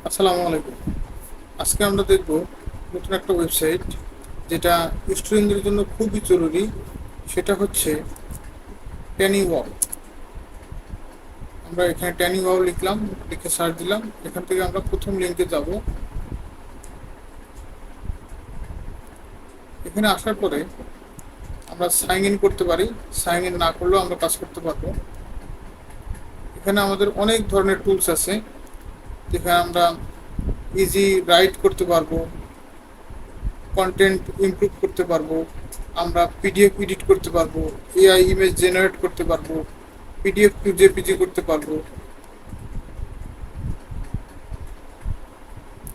আসসালামু আলাইকুম। আজকে আমরা দেখব নতুন একটা ওয়েবসাইট যেটা স্টুডেন্টদের জন্য খুবই জরুরি। সেটা হচ্ছে ট্যানি ওয়াও। আমরা এখানে ট্যানি ওয়াও লিখলাম, লিখে সার্চ দিলাম। এখান থেকে আমরা প্রথম লিঙ্কে যাব। এখানে আসার পরে আমরা সাইন ইন করতে পারি। সাইন ইন না করলেও আমরা কাজ করতে পারবো। এখানে আমাদের অনেক ধরনের টুলস আছে, যেখানে আমরা ইজি রাইট করতে পারবো, কন্টেন্ট ইমপ্রুভ করতে পারবো, আমরা পিডিএফ এডিট করতে পারবো, এআই ইমেজ জেনারেট করতে পারবো, পিডিএফ টু জেপিজি করতে পারবো।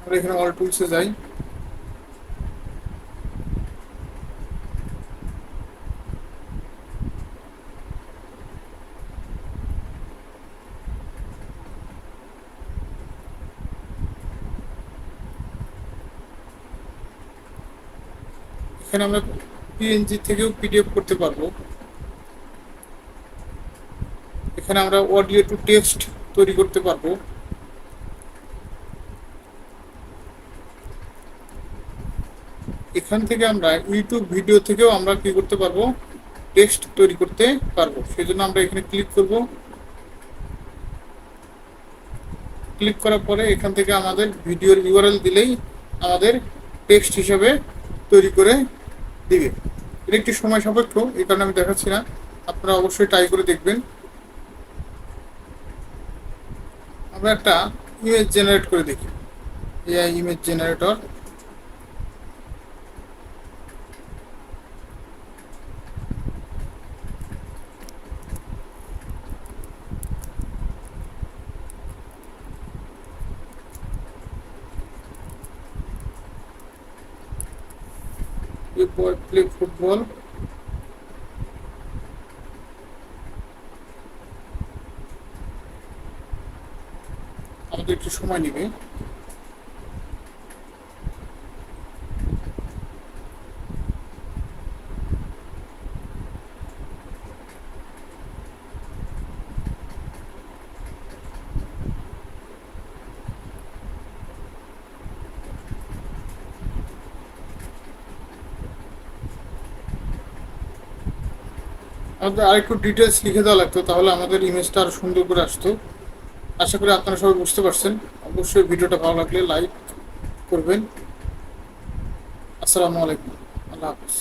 আমরা এখানে অল টুলসে যাই। এখানে আমরা পিএনজি থেকেও পিডিএফ করতে পারবো। এখানে আমরা অডিও টু টেক্সট তৈরি করতে পারবো। এখান থেকে আমরা ইউটিউব ভিডিও থেকেও আমরা কি করতে পারবো, টেক্সট তৈরি করতে পারবো। সেই জন্য আমরা এখানে ক্লিক করব। ক্লিক করার পরে এখান থেকে আমাদের ভিডিওর ইউআরএল দিলেই আমাদের টেক্সট হিসেবে তৈরি করে দিবে। এটা একটি সময় সাপেক্ষ, এই কারণে আমি দেখাচ্ছি না। আপনারা অবশ্যই ট্রাই করে দেখবেন। আমরা একটা ইমেজ জেনারেট করে দেখি। AI image generator. Play football. আমাদের একটু সময় নেবে। আমাদের আরেকটু ডিটেলস লিখে দেওয়া লাগতো, তাহলে আমাদের ইমেজটা আরো সুন্দর করে আসতো। আশা করি আপনারা সবাই বুঝতে পারছেন। অবশ্যই ভিডিওটা ভালো লাগলে লাইক করবেন। আসসালামু আলাইকুম। আল্লাহ হাফিজ।